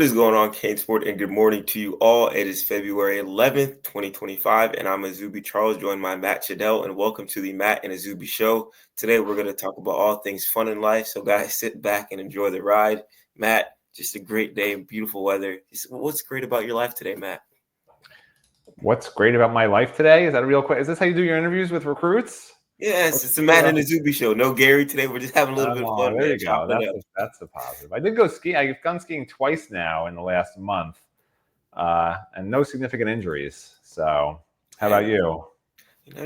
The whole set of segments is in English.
What is going on, CaneSport, and good morning to you all. It is February 11th, 2025, and I'm Izubee Charles, joined by Matt Shodell, and welcome to the Matt and Izubee Show. Today, we're going to talk about all things fun in life, so guys, sit back and enjoy the ride. Matt, just a great day, beautiful weather. What's great about your life today, Matt? What's great about my life today? Is that a real question? Is this how you do your interviews with recruits? Yes, it's the Matt and Izubee Show. No Gary today. We're just having a little bit of fun. There Man. you go. That's a positive. I did go skiing. I've gone skiing twice now in the last month, and no significant injuries. So, how about you?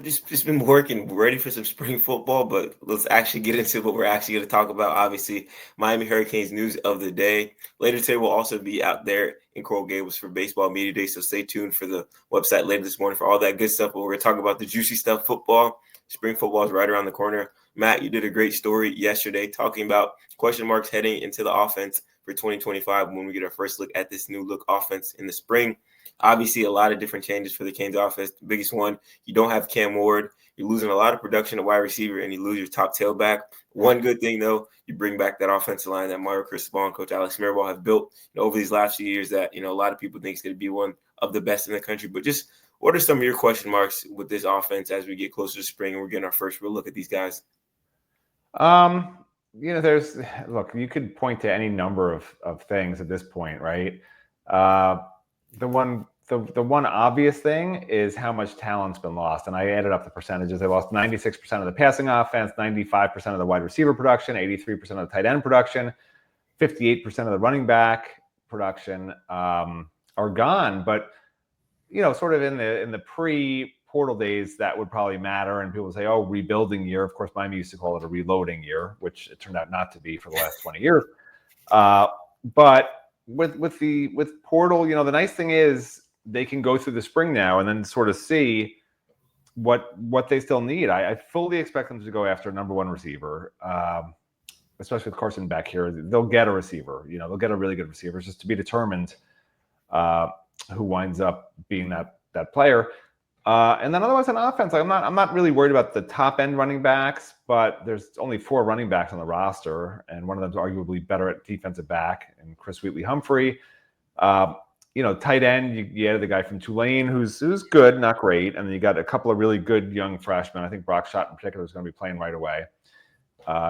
Just been working, ready for some spring football, but let's actually get into what we're actually going to talk about. Obviously, Miami Hurricanes news of the day. Later today, we'll also be out there in Coral Gables for Baseball Media Day, so stay tuned for the website later this morning for all that good stuff. But we're going to talk about the juicy stuff, football. Spring football is right around the corner. Matt, you did a great story yesterday talking about question marks heading into the offense for 2025 when we get our first look at this new look offense in the spring. Obviously, a lot of different changes for the Canes offense. The biggest one, you don't have Cam Ward. You're losing a lot of production at wide receiver, and you lose your top tailback. One good thing, though, you bring back that offensive line that Mario Cristobal and Coach Alex Mirabal have built over these last few years that, a lot of people think is going to be one of the best in the country. But just what are some of your question marks with this offense as we get closer to spring and we're getting our first real look at these guys? You could point to any number of things at this point, right? The one obvious thing is how much talent's been lost. And I added up the percentages. They lost 96% of the passing offense, 95% of the wide receiver production, 83% of the tight end production, 58% of the running back production are gone. But, sort of in the pre-portal days, that would probably matter. And people would say, oh, rebuilding year. Of course, Miami used to call it a reloading year, which it turned out not to be for the last 20 years. But with portal, the nice thing is they can go through the spring now and then sort of see what they still need. I fully expect them to go after a number one receiver, especially with Carson Beck here. They'll get a receiver. They'll get a really good receiver. It's just to be determined who winds up being that player. And then otherwise on offense, I'm not really worried about the top end running backs, but there's only 4 running backs on the roster, and one of them's arguably better at defensive back, and Chris Wheatley-Humphrey. Tight end, you added the guy from Tulane who's good, not great, and then you got a couple of really good young freshmen. I think Brock Schott in particular is going to be playing right away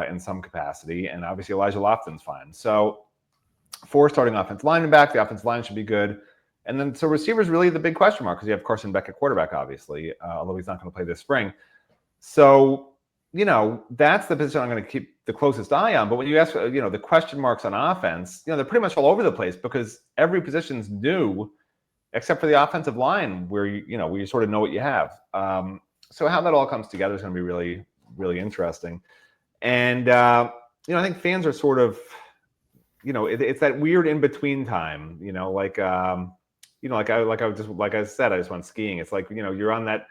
in some capacity, and obviously Elijah Lofton's fine. So 4 starting offensive linemen back. The offensive line should be good. And then, so receiver's really the big question mark because you have Carson Beck at quarterback, obviously, although he's not going to play this spring. So, that's the position I'm going to keep the closest eye on. But when you ask, the question marks on offense, they're pretty much all over the place because every position's new except for the offensive line where you sort of know what you have. So how that all comes together is going to be really, really interesting. And, I think fans are sort of, it's that weird in-between time, like I said, I just went skiing. It's like, you're on that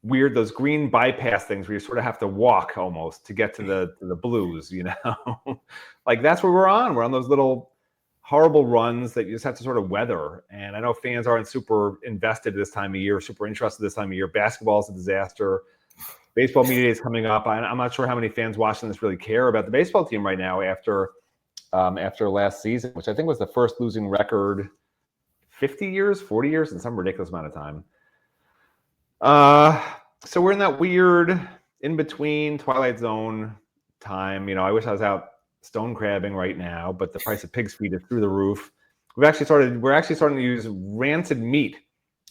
weird, those green bypass things where you sort of have to walk almost to get to the blues, like that's where we're on. We're on those little horrible runs that you just have to sort of weather. And I know fans aren't super invested this time of year, super interested this time of year. Basketball is a disaster. Baseball Media Day is coming up. I'm not sure how many fans watching this really care about the baseball team right now after last season, which I think was the first losing record 50 years, 40 years, in some ridiculous amount of time. So we're in that weird in-between Twilight Zone time. I wish I was out stone crabbing right now, but the price of pig's feet is through the roof. We're actually starting to use rancid meat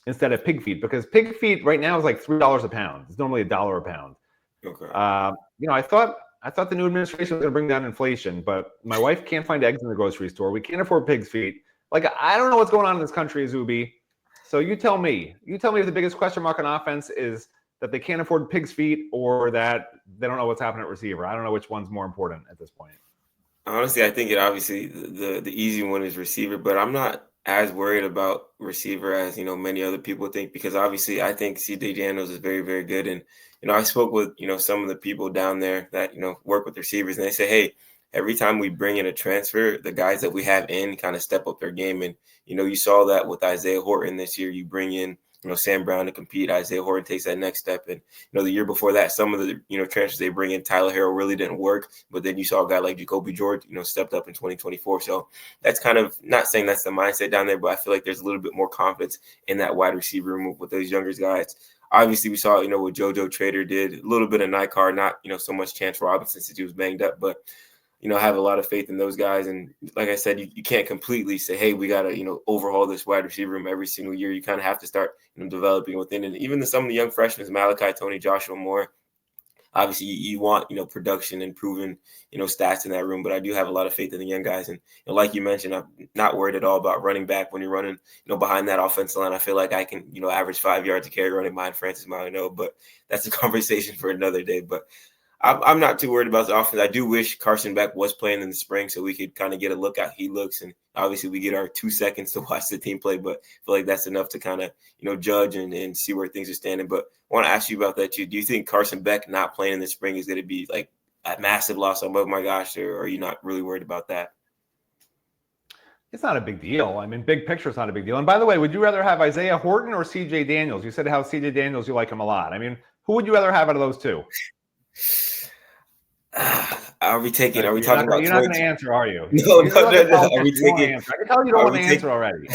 instead of pig feet because pig feet right now is like $3 a pound. It's normally $1 a pound. Okay. I thought the new administration was going to bring down inflation, but my wife can't find eggs in the grocery store. We can't afford pig's feet. Like, I don't know what's going on in this country, Izubee. So you tell me if the biggest question mark on offense is that they can't afford pig's feet or that they don't know what's happening at receiver. I don't know which one's more important at this point. Honestly, I think obviously the easy one is receiver, but I'm not as worried about receiver as, many other people think, because obviously I think C.J. Daniels is very, very good. And, I spoke with, some of the people down there that, work with receivers, and they say, hey, every time we bring in a transfer, the guys that we have in kind of step up their game. And, you saw that with Isaiah Horton this year. You bring in Sam Brown to compete. Isaiah Horton takes that next step. And, the year before that, some of the, transfers they bring in, Tyler Harrell really didn't work. But then you saw a guy like Jacoby George, stepped up in 2024. So that's kind of, not saying that's the mindset down there, but I feel like there's a little bit more confidence in that wide receiver room with those younger guys. Obviously, we saw, what JoJo Trader did, a little bit of Nycar, not, so much Chance Robinson since he was banged up, but I have a lot of faith in those guys. And like I said, you can't completely say, hey, we got to, overhaul this wide receiver room every single year. You kind of have to start, developing within it. And even some of the young freshmen, Malachi, Tony, Joshua Moore, obviously you want, production and proven, stats in that room. But I do have a lot of faith in the young guys. And like you mentioned, I'm not worried at all about running back when you're running, behind that offensive line. I feel like I can, average 5 yards a carry running behind Francis Martineau, but that's a conversation for another day. But I'm not too worried about the offense. I do wish Carson Beck was playing in the spring so we could kind of get a look at how he looks. And obviously we get our 2 seconds to watch the team play, but I feel like that's enough to kind of, judge and see where things are standing. But I want to ask you about that too. Do you think Carson Beck not playing in the spring is going to be like a massive loss? Oh my gosh, or are you not really worried about that? It's not a big deal. I mean, big picture is not a big deal. And by the way, would you rather have Isaiah Horton or CJ Daniels? You said how CJ Daniels, you like him a lot. I mean, who would you rather have out of those two? Are we talking about? You're not going to answer, are you? No. Are we taking? I can tell you don't want to answer already.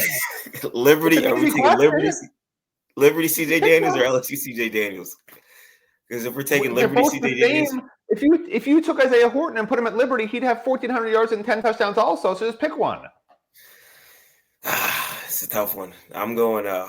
Liberty? Are we taking Liberty CJ Daniels or LSU CJ Daniels? Because if we're taking Liberty CJ Daniels, if you took Isaiah Horton and put him at Liberty, he'd have 1,400 yards and 10 touchdowns also. So just pick one. It's a tough one. I'm going. No,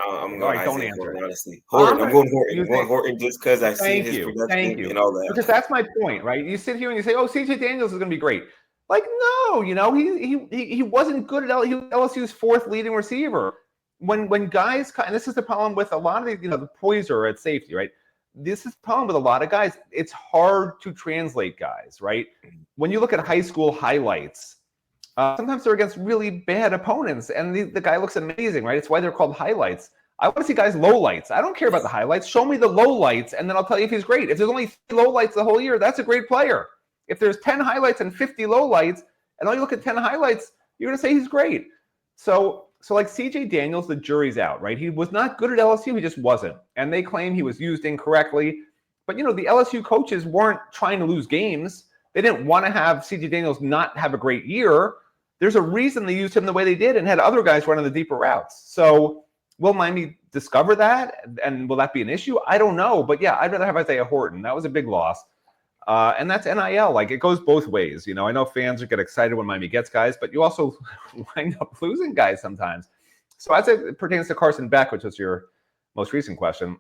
I'm going. Right, don't answer Horton, honestly. Horton. I'm going Horton. I'm going Horton just because I see his production and all that. Because that's my point, right? You sit here and you say, "Oh, CJ Daniels is going to be great." Like, no, he wasn't good at LSU's fourth leading receiver. When guys, and this is the problem with a lot of these, the Poiser at safety, right? This is the problem with a lot of guys. It's hard to translate guys, right? When you look at high school highlights. Sometimes they're against really bad opponents, and the guy looks amazing, right? It's why they're called highlights. I want to see guys' lowlights. I don't care about the highlights. Show me the lowlights, and then I'll tell you if he's great. If there's only 3 lowlights the whole year, that's a great player. If there's 10 highlights and 50 lowlights, and all you look at 10 highlights, you're going to say he's great. So like CJ Daniels, the jury's out, right? He was not good at LSU. He just wasn't. And they claim he was used incorrectly. But, the LSU coaches weren't trying to lose games. They didn't want to have CJ Daniels not have a great year. There's a reason they used him the way they did and had other guys running the deeper routes. So will Miami discover that? And will that be an issue? I don't know. But yeah, I'd rather have Isaiah Horton. That was a big loss. And that's NIL. Like, it goes both ways. I know fans get excited when Miami gets guys, but you also wind up losing guys sometimes. So as it pertains to Carson Beck, which was your most recent question,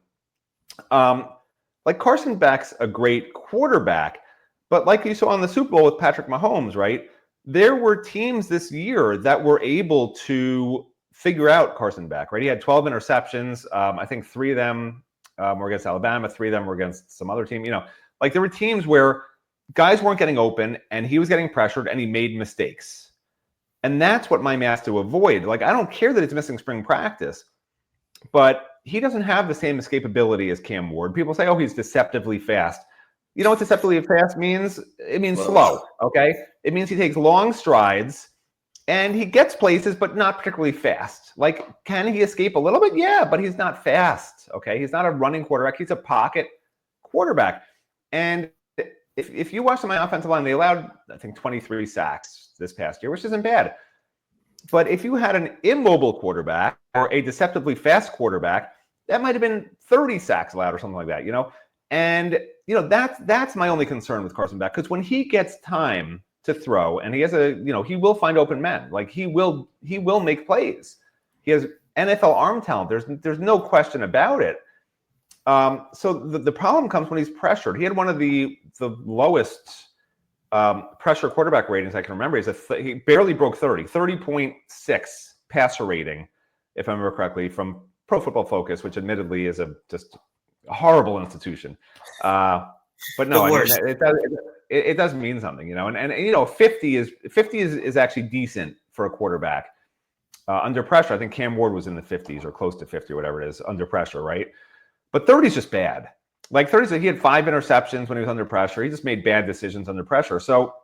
like Carson Beck's a great quarterback, but like you saw on the Super Bowl with Patrick Mahomes, right? There were teams this year that were able to figure out Carson Beck, right? He had 12 interceptions. I think 3 of them were against Alabama. 3 of them were against some other team. Like there were teams where guys weren't getting open and he was getting pressured and he made mistakes. And that's what Miami has to avoid. Like, I don't care that it's missing spring practice, but he doesn't have the same escapability as Cam Ward. People say, oh, he's deceptively fast. You know what deceptively fast means? It means slow, okay? It means he takes long strides and he gets places, but not particularly fast. Like, can he escape a little bit? Yeah, but he's not fast, okay? He's not a running quarterback. He's a pocket quarterback. And if you watch my offensive line, they allowed, I think, 23 sacks this past year, which isn't bad. But if you had an immobile quarterback or a deceptively fast quarterback, that might have been 30 sacks allowed or something like that, And, that's my only concern with Carson Beck, because when he gets time to throw and he has he will find open men. Like, he will make plays. He has NFL arm talent. There's no question about it. So the problem comes when he's pressured. He had one of the lowest pressure quarterback ratings I can remember. He barely broke 30.6 passer rating, if I remember correctly, from Pro Football Focus, which admittedly is just a horrible institution. But no, it does mean something, and 50 is actually decent for a quarterback. Under pressure, I think Cam Ward was in the 50s or close to 50 or whatever it is under pressure, right? But 30 is just bad. Like 30, he had 5 interceptions when he was under pressure. He just made bad decisions under pressure. So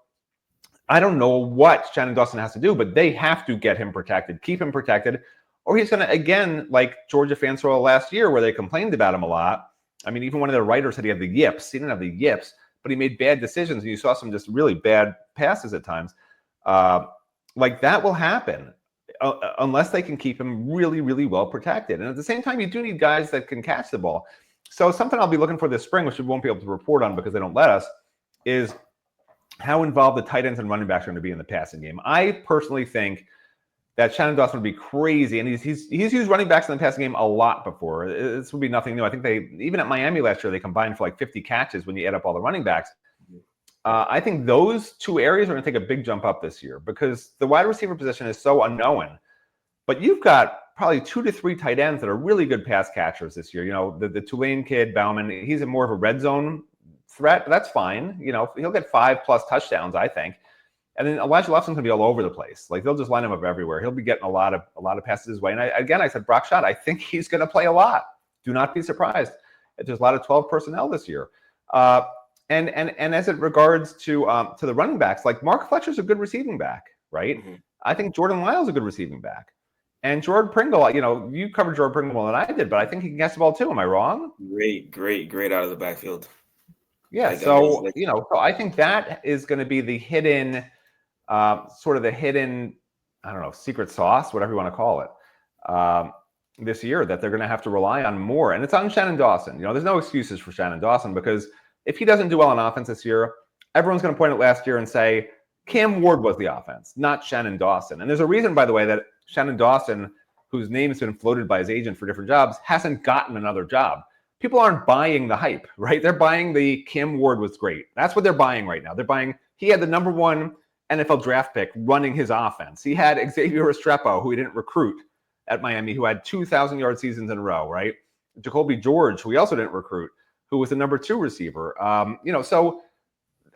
I don't know what Shannon Dawson has to do, but they have to get him protected, keep him protected, or he's going to, again, like Georgia fans for last year where they complained about him a lot. I mean, even one of the writers said he had the yips. He didn't have the yips, but he made bad decisions, and you saw some just really bad passes at times. Like that will happen unless they can keep him really, really well protected. And at the same time, you do need guys that can catch the ball. So something I'll be looking for this spring, which we won't be able to report on because they don't let us, is how involved the tight ends and running backs are going to be in the passing game. I personally think that Shannon Dawson would be crazy, and he's used running backs in the passing game a lot before. This would be nothing new. I think they, even at Miami last year, they combined for like 50 catches when you add up all the running backs. I think those two areas are going to take a big jump up this year because the wide receiver position is so unknown. But you've got probably 2 to 3 tight ends that are really good pass catchers this year. You know, the Tulane kid, Bauman, he's more of a red zone threat. That's fine. You know, he'll get 5+ touchdowns, I think. And then Elijah Lofton's gonna be all over the place. Like they'll just line him up everywhere. He'll be getting a lot of passes his way. And I said Brock Schott. I think he's gonna play a lot. Do not be surprised. There's a lot of 12 personnel this year. And as it regards to the running backs, like Mark Fletcher's a good receiving back, right? Mm-hmm. I think Jordan Lyle's a good receiving back. And Jordan Pringle, you know, you covered Jordan Pringle more than I did, but I think he can catch the ball too. Am I wrong? Great out of the backfield. Yeah, so I think that is going to be the hidden, sort of the hidden, I don't know, secret sauce, whatever you want to call it, this year that they're going to have to rely on more. And it's on Shannon Dawson. You know, there's no excuses for Shannon Dawson because if he doesn't do well on offense this year, everyone's going to point at last year and say, Cam Ward was the offense, not Shannon Dawson. And there's a reason, by the way, that Shannon Dawson, whose name has been floated by his agent for different jobs, hasn't gotten another job. People aren't buying the hype, right? They're buying the Cam Ward was great. That's what they're buying right now. They're buying, he had the #1 NFL draft pick running his offense. He had Xavier Restrepo, who he didn't recruit at Miami, who had 2,000-yard seasons in a row, right? Jacoby George, who he also didn't recruit, who was the #2 receiver. So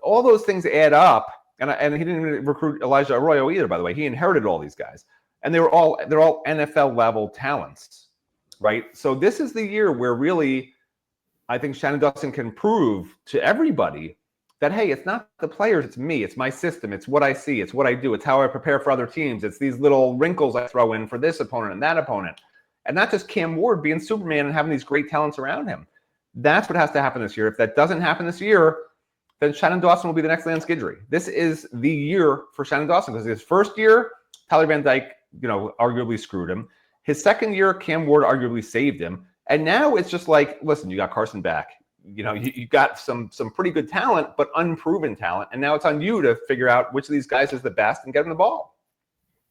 all those things add up. And he didn't even recruit Elijah Arroyo either, by the way. He inherited all these guys. And they're all NFL level talents, right? So this is the year where really I think Shannon Dawson can prove to everybody that, hey, it's not the players, it's me, it's my system, it's what I see, it's what I do, it's how I prepare for other teams, it's these little wrinkles I throw in for this opponent and that opponent. And not just Cam Ward being Superman and having these great talents around him. That's what has to happen this year. If that doesn't happen this year, then Shannon Dawson will be the next Lance Guidry. This is the year for Shannon Dawson because his first year, Tyler Van Dyke, arguably screwed him. His second year, Cam Ward arguably saved him. And now it's just like, listen, you got Carson Beck. You got some pretty good talent, but unproven talent. And now it's on you to figure out which of these guys is the best and get him the ball.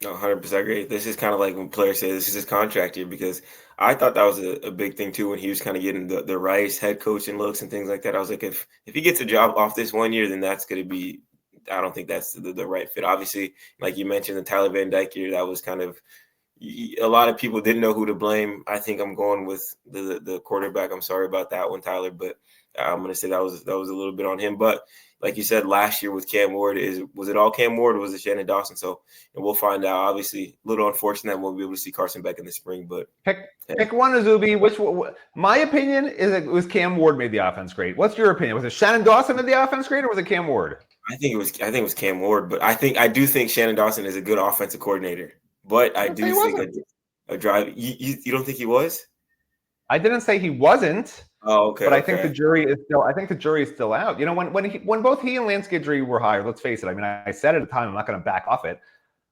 No, 100% agree. This is kind of like when players say this is his contract year because I thought that was a big thing too when he was kind of getting the Rice head coaching looks and things like that. I was like, if he gets a job off this 1 year, then that's going to be – I don't think that's the right fit. Obviously, like you mentioned, the Tyler Van Dyke year, that was kind of – a lot of people didn't know who to blame. I think I'm going with the quarterback. I'm sorry about that one, Tyler, but I'm going to say that was a little bit on him. But like you said, last year with Cam Ward, was it all Cam Ward or was it Shannon Dawson? So we'll find out. Obviously, a little unfortunate that we'll be able to see Carson Beck in the spring. But pick one, Izubee. My opinion is it was Cam Ward made the offense great. What's your opinion? Was it Shannon Dawson made the offense great, or was it Cam Ward? I think it was Cam Ward, but I do think Shannon Dawson is a good offensive coordinator. But I do think a drive. You don't think he was? I didn't say he wasn't. Oh, okay. But I think the jury is still. I think the jury is still out. When both he and Lance Guidry were hired, let's face it. I mean, I said at the time, I'm not going to back off it.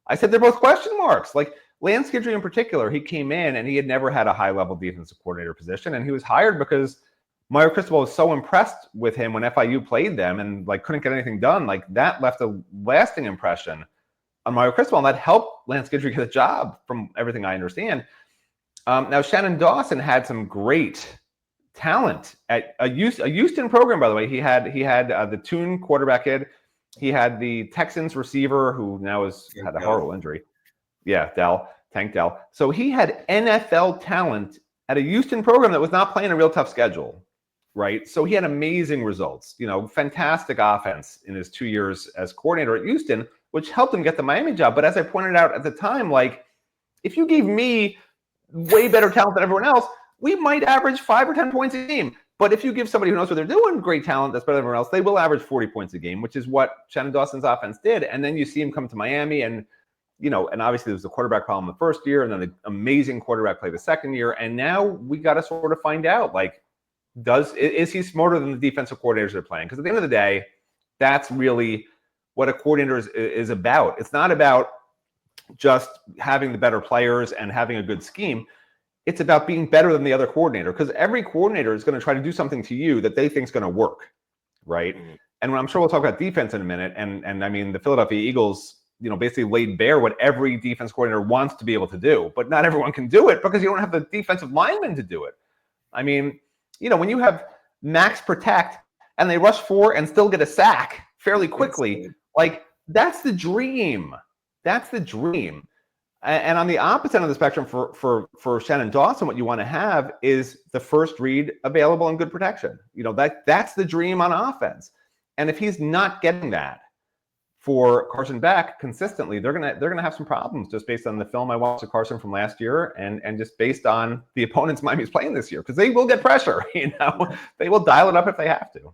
I said they're both question marks. Like Lance Guidry in particular, he came in and he had never had a high-level defensive coordinator position, and he was hired because Mario Cristobal was so impressed with him when FIU played them and couldn't get anything done. Like that left a lasting impression on Mario Cristobal, and that helped Lance Guidry get a job, from everything I understand. Now, Shannon Dawson had some great talent at a Houston program, by the way. He had the Toon quarterback kid. He had the Texans receiver who now had a horrible injury. Yeah, Tank Dell. So he had NFL talent at a Houston program that was not playing a real tough schedule, right? So he had amazing results, fantastic offense in his 2 years as coordinator at Houston, which helped him get the Miami job. But as I pointed out at the time, if you gave me way better talent than everyone else, we might average 5 or 10 points a game. But if you give somebody who knows what they're doing great talent that's better than everyone else, they will average 40 points a game, which is what Shannon Dawson's offense did. And then you see him come to Miami and, and obviously there was the quarterback problem the first year, and then the amazing quarterback play the second year, and now we got to sort of find out, like, is he smarter than the defensive coordinators they're playing? Because at the end of the day, that's really what a coordinator is about. It's not about just having the better players and having a good scheme. It's about being better than the other coordinator, because every coordinator is going to try to do something to you that they think is going to work, right? Mm-hmm. And I'm sure we'll talk about defense in a minute. And I mean, the Philadelphia Eagles, basically laid bare what every defense coordinator wants to be able to do, but not everyone can do it because you don't have the defensive linemen to do it. I mean, when you have max protect and they rush 4 and still get a sack fairly quickly, like, that's the dream. That's the dream. And on the opposite end of the spectrum for Shannon Dawson, what you want to have is the first read available and good protection. That's the dream on offense. And if he's not getting that for Carson Beck consistently, they're gonna have some problems, just based on the film I watched of Carson from last year, and just based on the opponents Miami's playing this year, because they will get pressure. They will dial it up if they have to.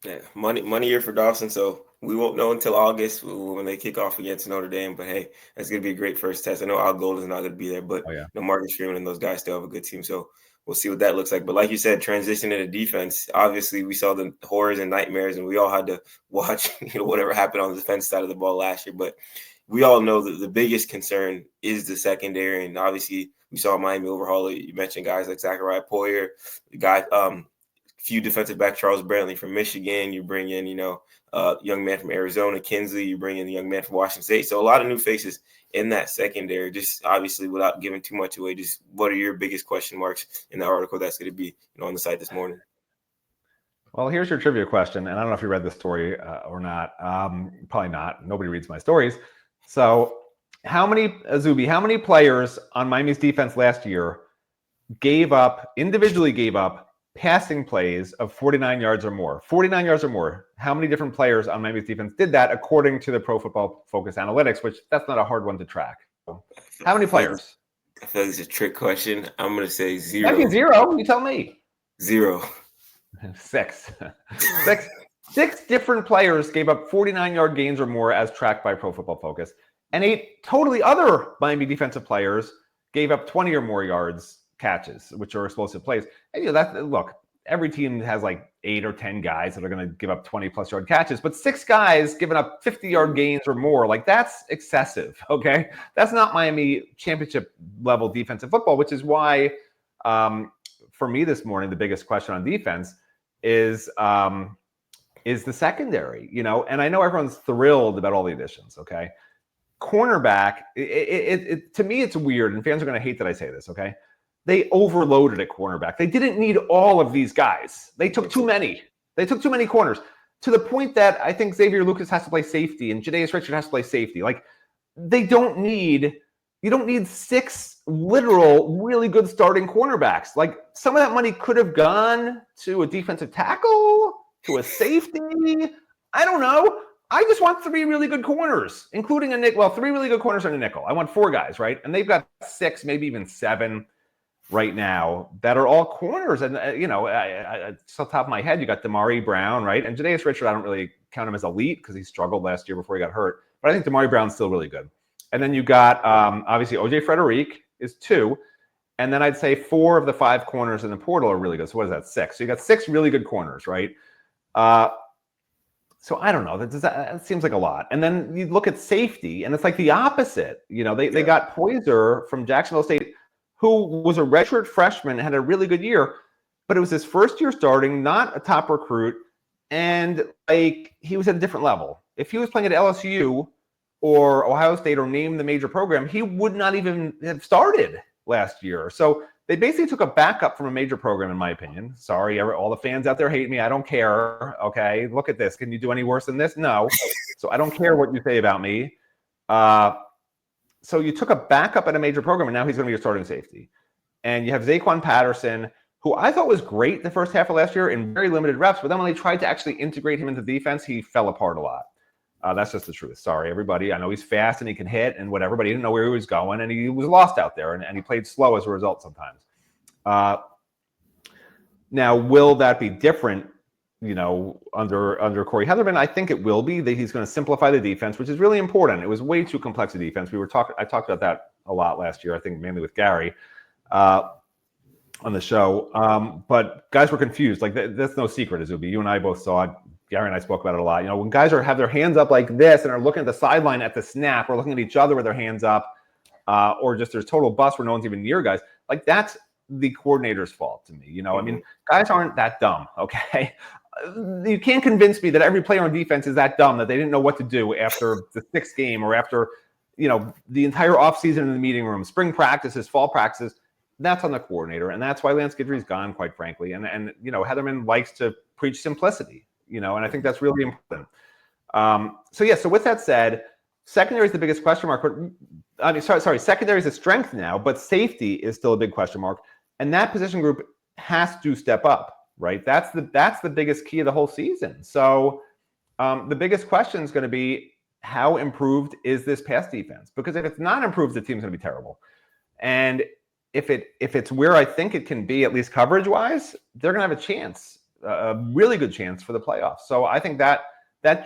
Yeah, money year for Dawson. So we won't know until August when they kick off against Notre Dame. But hey, that's gonna be a great first test. I know Al Gold is not gonna be there, but Marcus Freeman and those guys still have a good team. So we'll see what that looks like. But like you said, transition into defense. Obviously, we saw the horrors and nightmares, and we all had to watch whatever happened on the defense side of the ball last year. But we all know that the biggest concern is the secondary, and obviously we saw Miami overhaul. You mentioned guys like Zachariah Poyer, the guy, few defensive back, Charles Brantley from Michigan. You bring in, young man from Arizona, Kinsley. You bring in the young man from Washington State. So a lot of new faces in that secondary. Just obviously, without giving too much away, just what are your biggest question marks in the article that's going to be on the site this morning? Well, here's your trivia question, and I don't know if you read this story or not. Probably not. Nobody reads my stories. So, Izubee, how many players on Miami's defense last year individually gave up passing plays of 49 yards or more? 49 yards or more. How many different players on Miami's defense did that according to the Pro Football Focus analytics, which that's not a hard one to track. How many players? I feel like it's a trick question. I'm going to say 0. That means 0. You tell me. 0. 6. 6 different players gave up 49-yard gains or more as tracked by Pro Football Focus. And 8 totally other Miami defensive players gave up 20 or more yards catches, which are explosive plays. And look, every team has like 8 or 10 guys that are going to give up 20+ yard catches, but 6 guys giving up 50-yard gains or more, like, that's excessive. Okay, that's not Miami championship level defensive football, which is why, for me this morning, the biggest question on defense is the secondary. And I know everyone's thrilled about all the additions. Okay, cornerback, to me it's weird, and fans are going to hate that I say this. Okay. They overloaded at cornerback. They didn't need all of these guys. They took too many. They took too many corners, to the point that I think Xavier Lucas has to play safety and Jadaeus Richard has to play safety. Like, you don't need 6 literal really good starting cornerbacks. Like, some of that money could have gone to a defensive tackle, to a safety. I don't know. I just want 3 really good corners, including a nickel. Well, 3 really good corners and a nickel. I want 4 guys, right? And they've got 6, maybe even 7 right now that are all corners. And, just off the top of my head, you got Damari Brown, right? And Jadaeus Richard, I don't really count him as elite because he struggled last year before he got hurt. But I think Damari Brown's still really good. And then you got, obviously, O.J. Frederick is 2. And then I'd say 4 of the 5 corners in the portal are really good. So what is that, 6? So you got 6 really good corners, right? So I don't know. That seems like a lot. And then you look at safety, and it's like the opposite. They got Poyser from Jacksonville State, who was a redshirt freshman and had a really good year, but it was his first year starting, not a top recruit, and he was at a different level. If he was playing at LSU or Ohio State or name the major program, he would not even have started last year. So they basically took a backup from a major program, in my opinion. Sorry, all the fans out there hate me. I don't care. Okay, look at this. Can you do any worse than this? No. So I don't care what you say about me. So you took a backup at a major program, and now he's going to be your starting safety. And you have Zaquan Patterson, who I thought was great the first half of last year in very limited reps, but then when they tried to actually integrate him into defense, he fell apart a lot. That's just the truth. Sorry, everybody. I know he's fast and he can hit and whatever, but he didn't know where he was going, and he was lost out there, and he played slow as a result sometimes. Now, will that be different under Corey Heatherman. I think it will be that he's going to simplify the defense, which is really important. It was way too complex a defense. I talked about that a lot last year, I think mainly with Gary on the show. But guys were confused. Like that's no secret, Izubee. You and I both saw it. Gary and I spoke about it a lot. When guys have their hands up like this and are looking at the sideline at the snap or looking at each other with their hands up, or just there's total bust where no one's even near guys, like that's the coordinator's fault to me. I mean, guys aren't that dumb, okay? You can't convince me that every player on defense is that dumb that they didn't know what to do after the 6th game or after, the entire offseason in the meeting room, spring practices, fall practices. That's on the coordinator, and that's why Lance Guidry's gone, quite frankly. And Heatherman likes to preach simplicity, and I think that's really important. So with that said, secondary is the biggest question mark. Secondary is a strength now, but safety is still a big question mark. And that position group has to step up, right? That's the biggest key of the whole season. So the biggest question is going to be, how improved is this pass defense? Because if it's not improved, the team's going to be terrible. And if it's where I think it can be, at least coverage-wise, they're going to have a chance, a really good chance for the playoffs. So I think that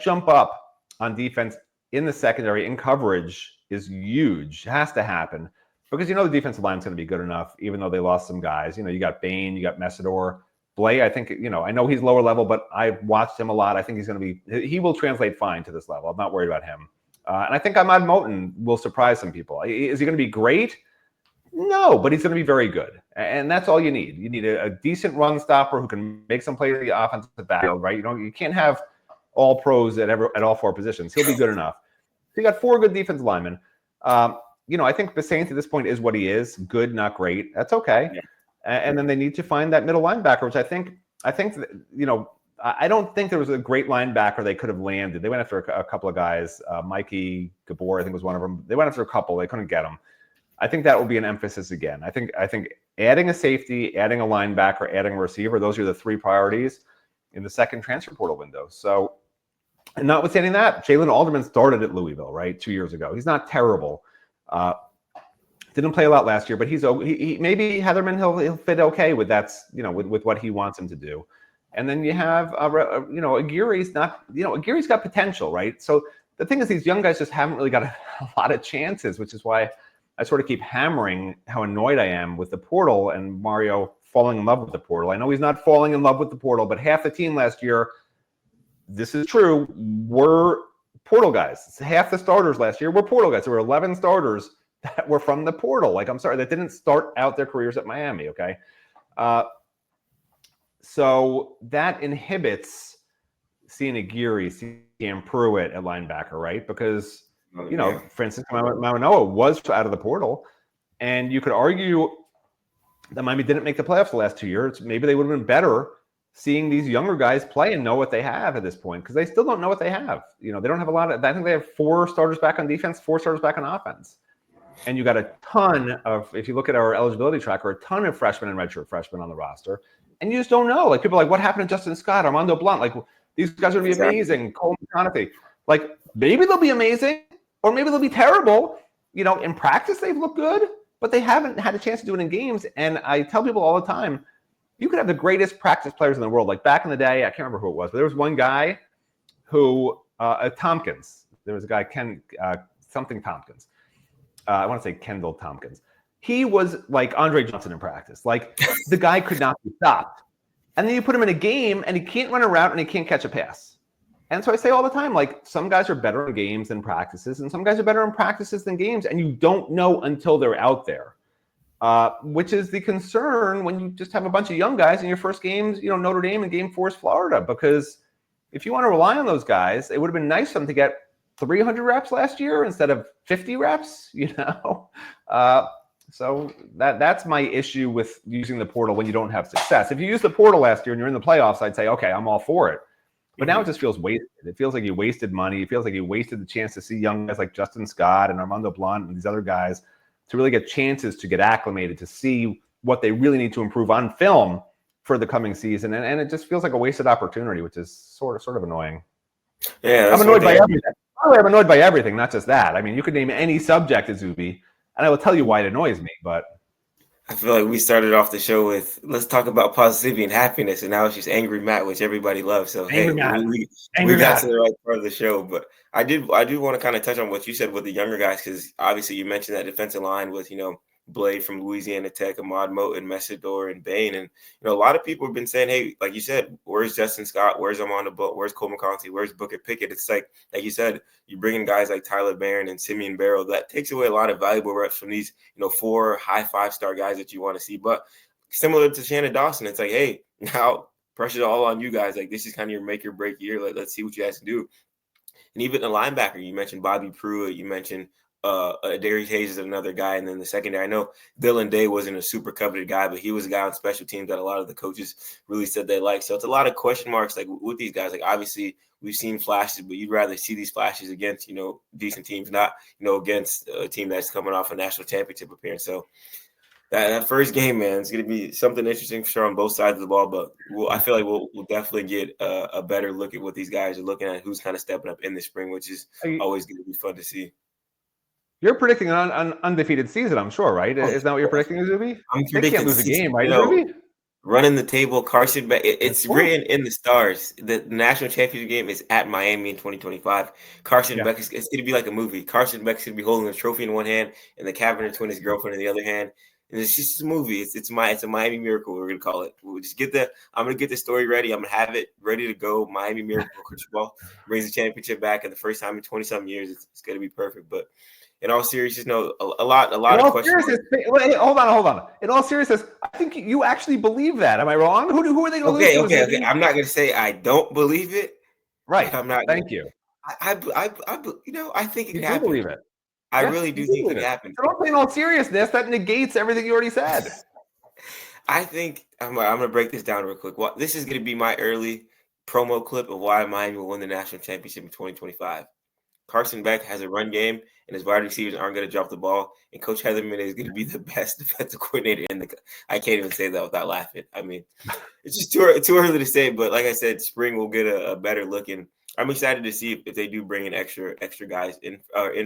jump up on defense in the secondary in coverage is huge. It has to happen because the defensive line's going to be good enough, even though they lost some guys. You got Bain, you got Messidor, Blay. I think I know he's lower level, but I've watched him a lot. I think he will translate fine to this level. I'm not worried about him. And I think Ahmad Moten will surprise some people. Is he going to be great? No, but he's going to be very good. And that's all you need. You need a decent run stopper who can make some plays at the offensive backfield, right? You can't have all pros at all 4 positions. He'll be good enough. So you got 4 good defensive linemen. I think Basaint at this point is what he is. Good, not great. That's okay. Yeah. And then they need to find that middle linebacker, which I think I don't think there was a great linebacker they could have landed. They went after a couple of guys. Mikey Gabor, I think, was one of them. They went after a couple. They couldn't get them. I think that will be an emphasis again. I think adding a safety, adding a linebacker, adding a receiver, those are the 3 priorities in the second transfer portal window. So, and notwithstanding that, Jalen Alderman started at Louisville, right, 2 years ago. He's not terrible. Didn't play a lot last year, but he maybe Heatherman he'll fit okay with that, with what he wants him to do. And then you have Aguirre's Aguirre's got potential, right? So the thing is, these young guys just haven't really got a lot of chances, which is why I sort of keep hammering how annoyed I am with the portal and Mario falling in love with the portal. I know he's not falling in love with the portal, but half the team last year, this is true, were portal guys. Half the starters last year were portal guys. There were 11 starters that were from the portal. Like, I'm sorry, that didn't start out their careers at Miami, okay? So that inhibits seeing Aguirre, seeing Pruitt at linebacker, right? Because, for instance, Manoa was out of the portal, and you could argue that Miami didn't make the playoffs the last 2 years. Maybe they would have been better seeing these younger guys play and know what they have at this point, because they still don't know what they have. They don't have a lot of – I think they have 4 starters back on defense, 4 starters back on offense. And you got a ton of, if you look at our eligibility tracker, a ton of freshmen and redshirt freshmen on the roster. And you just don't know. Like, people are like, what happened to Justin Scott, Armando Blunt? Like, these guys are going to be amazing. Cole McConaughey. Like, maybe they'll be amazing, or maybe they'll be terrible. In practice, they've looked good, but they haven't had a chance to do it in games. And I tell people all the time, you could have the greatest practice players in the world. Like, back in the day, I can't remember who it was, but there was one guy who, Tompkins. There was a guy, something Tompkins. I want to say Kendall Tompkins. He was like Andre Johnson in practice. Like, the guy could not be stopped. And then you put him in a game, and he can't run a route, and he can't catch a pass. And so I say all the time, like, some guys are better in games than practices, and some guys are better in practices than games, and you don't know until they're out there, which is the concern when you just have a bunch of young guys in your first games, Notre Dame and Game 4 is Florida. Because if you want to rely on those guys, it would have been nice for them to get 300 reps last year instead of 50 reps, So that's my issue with using the portal when you don't have success. If you use the portal last year and you're in the playoffs, I'd say, okay, I'm all for it. But now it just feels wasted. It feels like you wasted money. It feels like you wasted the chance to see young guys like Justin Scott and Armando Blunt and these other guys to really get chances to get acclimated, to see what they really need to improve on film for the coming season. And it just feels like a wasted opportunity, which is sort of annoying. Yeah, I'm annoyed by everything. I'm annoyed by everything, not just that. I mean, you could name any subject, Izubee, and I will tell you why it annoys me. But I feel like we started off the show with let's talk about positivity and happiness, and now it's just angry Matt, which everybody loves. So Angry hey, Matt. we Angry got to Matt. the right part of the show. But I do want to kind of touch on what you said with the younger guys, because obviously you mentioned that defensive line with Blade from Louisiana Tech, Ahmad Moten, Messidor, and Bain, and a lot of people have been saying, hey, like you said, where's Justin Scott? Where's Amanda Boat? Where's Cole McConaughey? Where's Booker Pickett? It's like you said, you bring in guys like Tyler Barron and Simeon Barrow. That takes away a lot of valuable reps from these, 4 high 5-star guys that you want to see. But similar to Shannon Dawson, it's like, hey, now pressure's all on you guys. Like, this is kind of your make or break year. Let's see what you guys can do. And even the linebacker, you mentioned Bobby Pruitt, you mentioned Darius Hayes is another guy, and then the secondary. I know Dylan Day wasn't a super coveted guy, but he was a guy on special teams that a lot of the coaches really said they liked. So it's a lot of question marks, like with these guys. Like, obviously we've seen flashes, but you'd rather see these flashes against decent teams, not against a team that's coming off a national championship appearance. So that first game, man, it's going to be something interesting for sure on both sides of the ball. But I feel like we'll definitely get a better look at what these guys are looking at, who's kind of stepping up in the spring, which is always going to be fun to see. You're predicting an undefeated season, I'm sure, right? Oh, Isn't that what you're predicting, Izubee? I'm They can't predicting lose a 60, game, right, Izubee? running the table. Carson Beck. It's Cool. written in the stars. The national championship game is at Miami in 2025. Carson Beck it's going to be like a movie. Carson Beck's going to be holding a trophy in one hand and the cabinet twin, his girlfriend, in the other hand. And it's just a movie. It's a Miami Miracle. We're gonna call it. We'll just I'm gonna get the story ready. I'm gonna have it ready to go. Miami Miracle. Cristobal brings the championship back, and the first time in 20-something years, it's gonna be perfect. But in all seriousness, a lot of questions. Wait, hold on. In all seriousness, I think you actually believe that. Am I wrong? Who are they going to lose to? Okay. I'm not gonna say I don't believe it. Right. I'm not. Thank you. I think it You can do happen. believe it. I really do think it can happen. So in all seriousness, that negates everything you already said. I think I'm gonna break this down real quick. This is gonna be my early promo clip of why Miami will win the national championship in 2025. Carson Beck has a run game, and his wide receivers aren't going to drop the ball. And Coach Heatherman is going to be the best defensive coordinator in the. I can't even say that without laughing. I mean, it's just too early to say. But like I said, spring will get a better look, and I'm excited to see if they do bring in extra guys in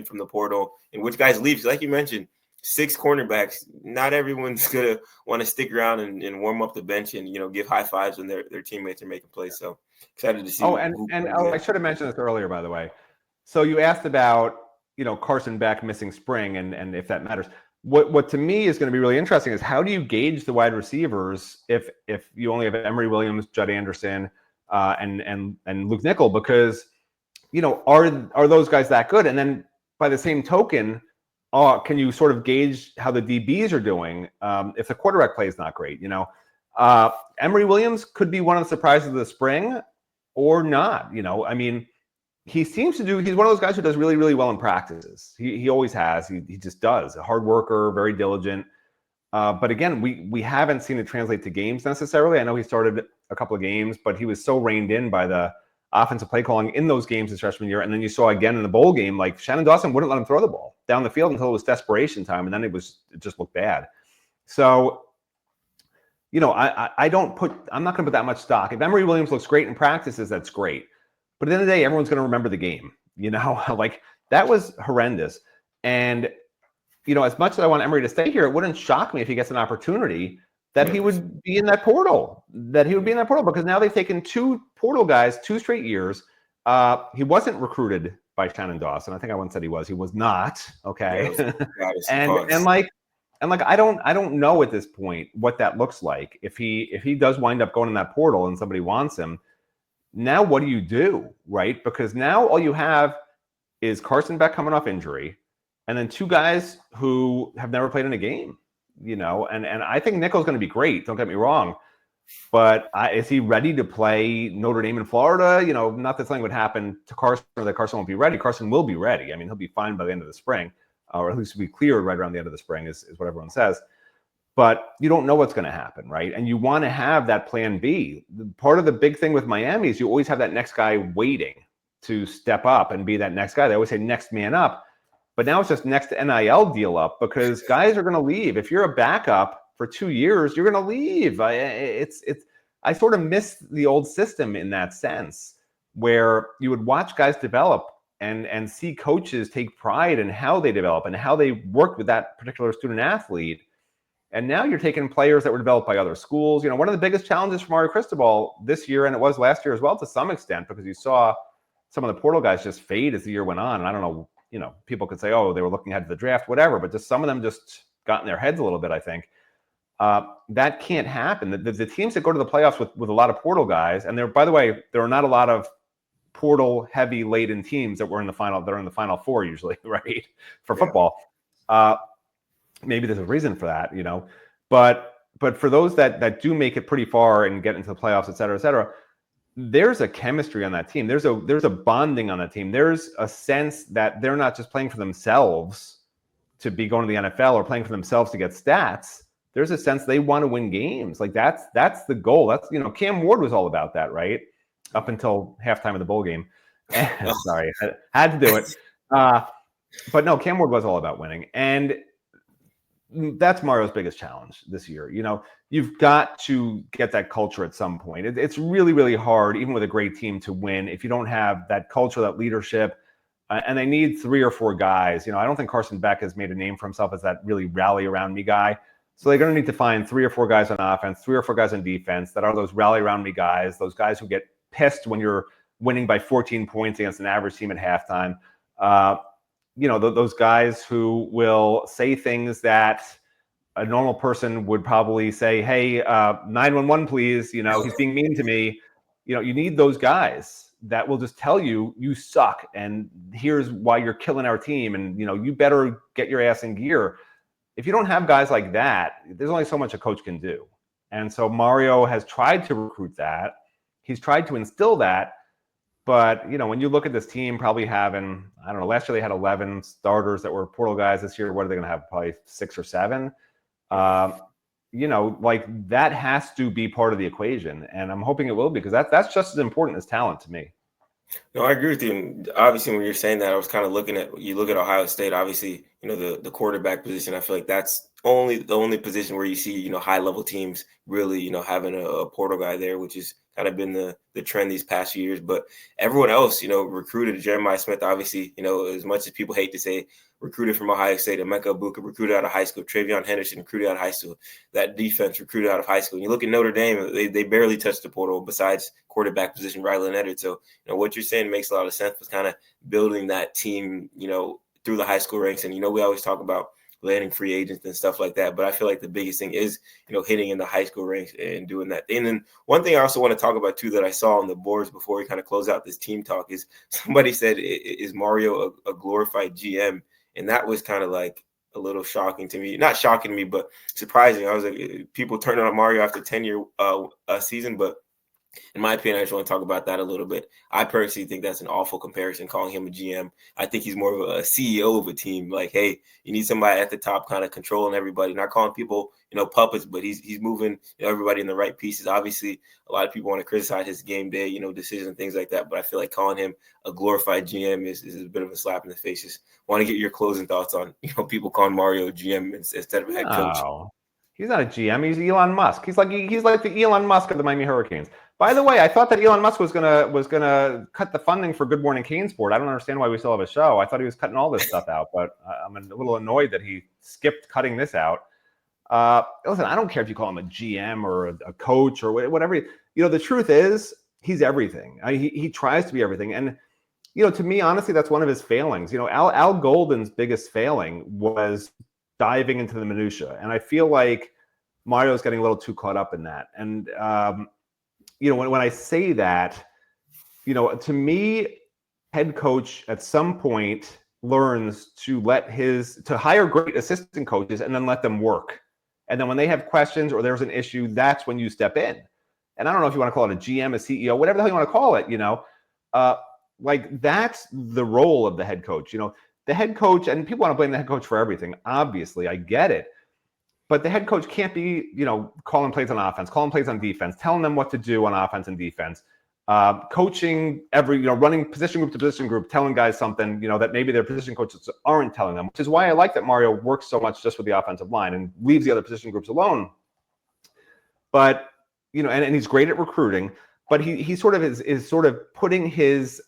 from the portal, and which guys leave. Like you mentioned, 6 cornerbacks. Not everyone's gonna want to stick around and warm up the bench and give high fives when their teammates are making plays. So excited to see. I should have mentioned this earlier, by the way. So you asked about, Carson Beck missing spring and if that matters. What to me is going to be really interesting is how do you gauge the wide receivers if you only have Emory Williams, Judd Anderson, and Luke Nickel, because are those guys that good? And then by the same token, can you sort of gauge how the DBs are doing if the quarterback play is not great? Emory Williams could be one of the surprises of the spring or not. I mean, he seems to do. He's one of those guys who does really, really well in practices. He always has. He just does. A hard worker, very diligent. But again, we haven't seen it translate to games necessarily. I know he started a couple of games, but he was so reined in by the offensive play calling in those games his freshman year. And then you saw again in the bowl game, like Shannon Dawson wouldn't let him throw the ball down the field until it was desperation time, and then it just looked bad. So, I'm not going to put that much stock. If Emory Williams looks great in practices, that's great. But at the end of the day, everyone's going to remember the game. Like that was horrendous. And, as much as I want Emory to stay here, it wouldn't shock me if he gets an opportunity that he would be in that portal, because now they've taken 2 portal guys 2 straight years. He wasn't recruited by Shannon Dawson. I think I once said he was. He was not. Okay. And I don't know at this point what that looks like. If he does wind up going in that portal and somebody wants him, now what do you do, right? Because now all you have is Carson Beck coming off injury, and then 2 guys who have never played in a game, and I think Nickel's going to be great. Don't get me wrong, but is he ready to play Notre Dame in Florida? Not that something would happen to Carson or that Carson won't be ready. Carson will be ready. I mean, he'll be fine by the end of the spring, or at least be cleared right around the end of the spring is what everyone says. But you don't know what's going to happen, right? And you want to have that plan B. Part of the big thing with Miami is you always have that next guy waiting to step up and be that next guy. They always say next man up, but now it's just next NIL deal up, because guys are going to leave. If you're a backup for 2 years, you're going to leave. I sort of miss the old system in that sense, where you would watch guys develop and see coaches take pride in how they develop and how they work with that particular student athlete. And now you're taking players that were developed by other schools. One of the biggest challenges for Mario Cristobal this year, and it was last year as well to some extent, because you saw some of the portal guys just fade as the year went on. And I don't know, people could say, oh, they were looking ahead to the draft, whatever, but just some of them just got in their heads a little bit, I think. That can't happen. The teams that go to the playoffs with a lot of portal guys, and by the way, there are not a lot of portal heavy laden teams that are in the final four usually, right? For football. Maybe there's a reason for that, but for those that do make it pretty far and get into the playoffs, et cetera, there's a chemistry on that team. There's a bonding on that team. There's a sense that they're not just playing for themselves to be going to the NFL or playing for themselves to get stats. There's a sense they want to win games. Like that's the goal. That's, Cam Ward was all about that, right? Up until halftime of the bowl game. Sorry, I had to do it. But no, Cam Ward was all about winning. And that's Mario's biggest challenge this year. You've got to get that culture at some point. It's really, really hard, even with a great team, to win if you don't have that culture, that leadership. And they need 3 or 4 guys. I don't think Carson Beck has made a name for himself as that really rally around me guy. So they're going to need to find 3 or 4 guys on offense, 3 or 4 guys on defense that are those rally around me guys, those guys who get pissed when you're winning by 14 points against an average team at halftime. Those guys who will say things that a normal person would probably say, hey, 911, please. He's being mean to me. You need those guys that will just tell you suck. And here's why you're killing our team. And, you better get your ass in gear. If you don't have guys like that, there's only so much a coach can do. And so Mario has tried to recruit that. He's tried to instill that. But, when you look at this team probably having, I don't know, last year they had 11 starters that were portal guys. This year, what are they going to have? Probably 6 or 7. Like that has to be part of the equation. And I'm hoping it will be, because that's just as important as talent to me. No, I agree with you. Obviously, when you're saying that, I was kind of looking at, you look at Ohio State, obviously, the quarterback position. I feel like that's the only position where you see, high level teams really, having a portal guy there, which has kind of been the trend these past few years. But everyone else, recruited. Jeremiah Smith, obviously, as much as people hate to say, recruited from Ohio State. Emeka Ibuka recruited out of high school. Travion Henderson recruited out of high school. That defense recruited out of high school. And you look at Notre Dame, they barely touched the portal besides quarterback position, Riley Leonard. So, what you're saying makes a lot of sense, with kind of building that team, through the high school ranks. And, we always talk about landing free agents and stuff like that. But I feel like the biggest thing is, hitting in the high school ranks and doing that. And then one thing I also want to talk about too, that I saw on the boards before we kind of close out this team talk, is somebody said, is Mario a glorified GM? And that was kind of like a little shocking to me. Not shocking to me, but surprising. I was like, people turning on Mario after 10-year season. But in my opinion, I just want to talk about that a little bit. I personally think that's an awful comparison, calling him a GM. I think he's more of a CEO of a team. Like, hey, you need somebody at the top kind of controlling everybody, not calling people, puppets, but he's moving everybody in the right pieces. Obviously, a lot of people want to criticize his game day, decisions and things like that. But I feel like calling him a glorified GM is a bit of a slap in the face. Just want to get your closing thoughts on, people calling Mario a GM instead of a head coach. Oh, he's not a GM. He's Elon Musk. He's like the Elon Musk of the Miami Hurricanes. By the way, I thought that Elon Musk was gonna cut the funding for Good Morning CaneSport. I don't understand why we still have a show. I thought he was cutting all this stuff out, but I'm a little annoyed that he skipped cutting this out. Listen, I don't care if you call him a GM or a coach or whatever. The truth is, he's everything. He tries to be everything, and to me, honestly, that's one of his failings. Al Golden's biggest failing was diving into the minutia, and I feel like Mario's getting a little too caught up in that. And when I say that, to me, head coach at some point learns to hire great assistant coaches and then let them work. And then when they have questions or there's an issue, that's when you step in. And I don't know if you want to call it a GM, a CEO, whatever the hell you want to call it, like that's the role of the head coach. The head coach, and people want to blame the head coach for everything. Obviously, I get it. But the head coach can't be, calling plays on offense, calling plays on defense, telling them what to do on offense and defense, coaching running position group to position group, telling guys something, that maybe their position coaches aren't telling them, which is why I like that Mario works so much just with the offensive line and leaves the other position groups alone. But, and he's great at recruiting, but he sort of is sort of putting his,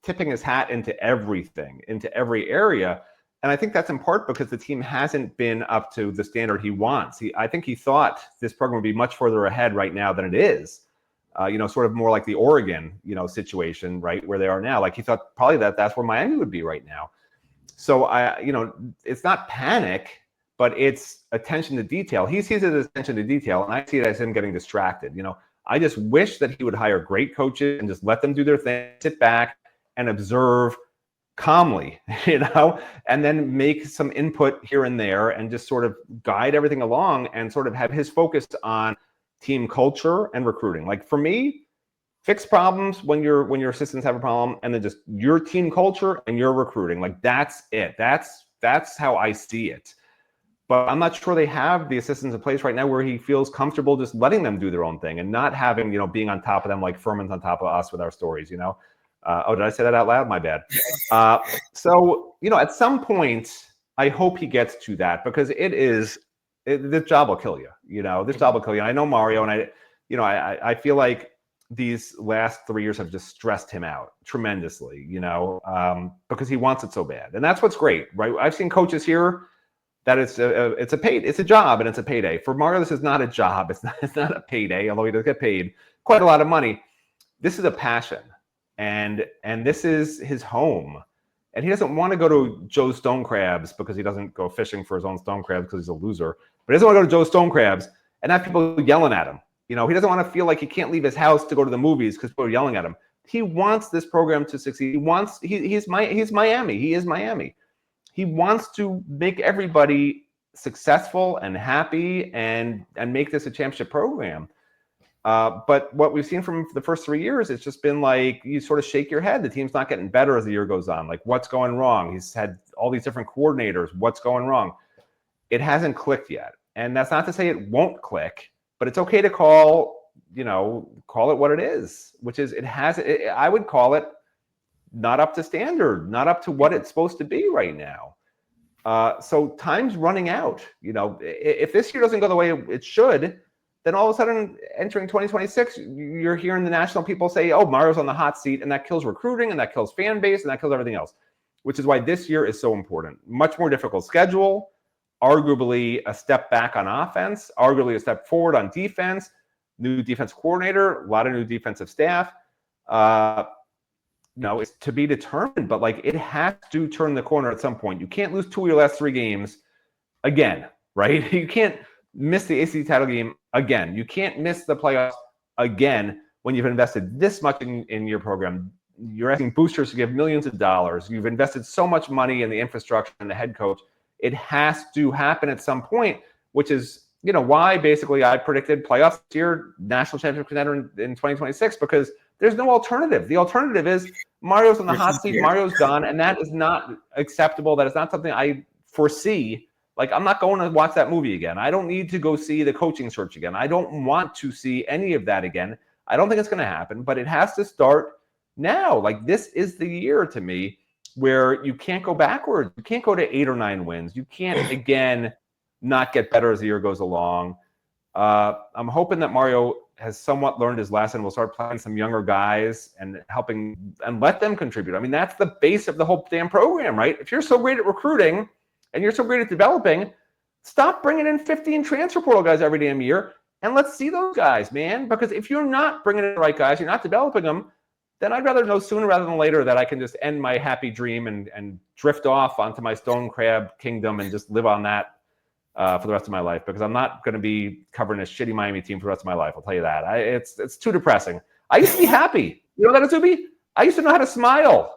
tipping his hat into everything, into every area. And I think that's in part because the team hasn't been up to the standard he wants. I think he thought this program would be much further ahead right now than it is. Sort of more like the Oregon, situation, right, where they are now. Like he thought probably that's where Miami would be right now. So it's not panic, but it's attention to detail. He sees it as attention to detail, and I see it as him getting distracted. I just wish that he would hire great coaches and just let them do their thing, sit back and observe calmly, and then make some input here and there and just sort of guide everything along and sort of have his focus on team culture and recruiting. Like for me, fix problems when your assistants have a problem, and then just your team culture and your recruiting. Like that's it. That's how I see it. But I'm not sure they have the assistants in place right now where he feels comfortable just letting them do their own thing and not having, being on top of them like Furman's on top of us with our stories, did I say that out loud? My bad. So, at some point, I hope he gets to that because this job will kill you. This job will kill you. And I know Mario, and I feel like these last 3 years have just stressed him out tremendously, because he wants it so bad. And that's what's great, right? I've seen coaches here that it's a job and it's a payday. For Mario, this is not a job. It's not a payday, although he does get paid quite a lot of money. This is a passion. And this is his home. And he doesn't want to go to Joe Stone Crabs because he doesn't go fishing for his own stone crabs because he's a loser. But he doesn't want to go to Joe Stone Crabs and have people yelling at him. He doesn't want to feel like he can't leave his house to go to the movies because people are yelling at him. He wants this program to succeed. He's Miami. He is Miami. He wants to make everybody successful and happy and make this a championship program. But what we've seen from the first 3 years, it's just been like you sort of shake your head. The team's not getting better as the year goes on. Like, what's going wrong? He's had all these different coordinators. What's going wrong? It hasn't clicked yet. And that's not to say it won't click, but it's okay to call it what it is, which is I would call it not up to standard, not up to what it's supposed to be right now. So time's running out. If this year doesn't go the way it should, then all of a sudden, entering 2026, you're hearing the national people say, oh, Mario's on the hot seat, and that kills recruiting, and that kills fan base, and that kills everything else, which is why this year is so important. Much more difficult schedule, arguably a step back on offense, arguably a step forward on defense, new defense coordinator, a lot of new defensive staff. It's to be determined, but like it has to turn the corner at some point. You can't lose 2 of your last 3 games again, right? You can't miss the ACC title game again. You can't miss the playoffs again when you've invested this much in your program. You're asking boosters to give millions of dollars. You've invested so much money in the infrastructure and the head coach. It has to happen at some point, which is, why basically I predicted playoffs this year, national championship contender in 2026, because there's no alternative. The alternative is Mario's on the hot seat, Mario's done, and that is not acceptable. That is not something I foresee. Like, I'm not going to watch that movie again. I don't need to go see the coaching search again. I don't want to see any of that again. I don't think it's going to happen, but it has to start now. Like, this is the year to me where you can't go backwards. You can't go to 8 or 9 wins. You can't, again, not get better as the year goes along. I'm hoping that Mario has somewhat learned his lesson. We'll start playing some younger guys and helping and let them contribute. I mean, that's the base of the whole damn program, right? If you're so great at recruiting and you're so great at developing, stop bringing in 15 transfer portal guys every damn year, and let's see those guys, man. Because if you're not bringing in the right guys, you're not developing them, then I'd rather know sooner rather than later that I can just end my happy dream and drift off onto my stone crab kingdom and just live on that for the rest of my life, because I'm not going to be covering a shitty Miami team for the rest of my life. I'll tell you that. It's too depressing. I used to be happy. You know that, Izubee? I used to know how to smile.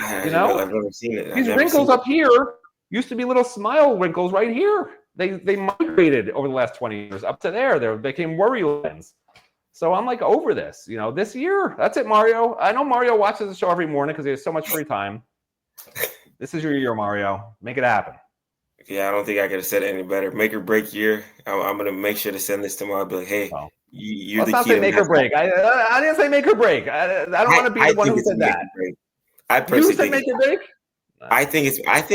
I've never seen it. These wrinkles up here used to be little smile wrinkles right here. They migrated over the last 20 years up to there. They became worry lines. So I'm like over this. This year, that's it, Mario. I know Mario watches the show every morning because he has so much free time. This is your year, Mario. Make it happen. Yeah, I don't think I could have said it any better. Make or break year. I'm going to make sure to send this tomorrow. I'll be like, hey, you're let's the not key. Say make or break. I didn't say make or break. I don't want to be the one who said that. I personally you said make or break? I think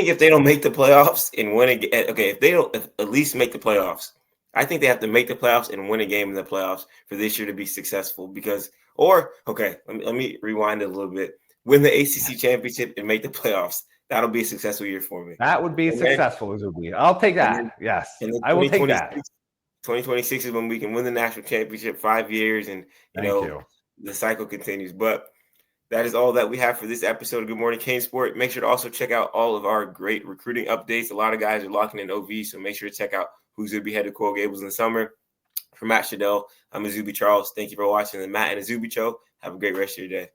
if they don't make the playoffs and win if they don't at least make the playoffs, I think they have to make the playoffs and win a game in the playoffs for this year to be successful. Let me rewind it a little bit. Win the ACC championship and make the playoffs. That'll be a successful year for me. That would be successful, Izubee. I'll take that. Yes, and then I will take that. 2026 is when we can win the national championship, 5 years, and Thank you. the cycle continues. But that is all that we have for this episode of Good Morning CaneSport. Make sure to also check out all of our great recruiting updates. A lot of guys are locking in OV, so make sure to check out who's going to be headed to Coral Gables in the summer. For Matt Shodell, I'm Izubee Charles. Thank you for watching the Matt and Izubee Show. Have a great rest of your day.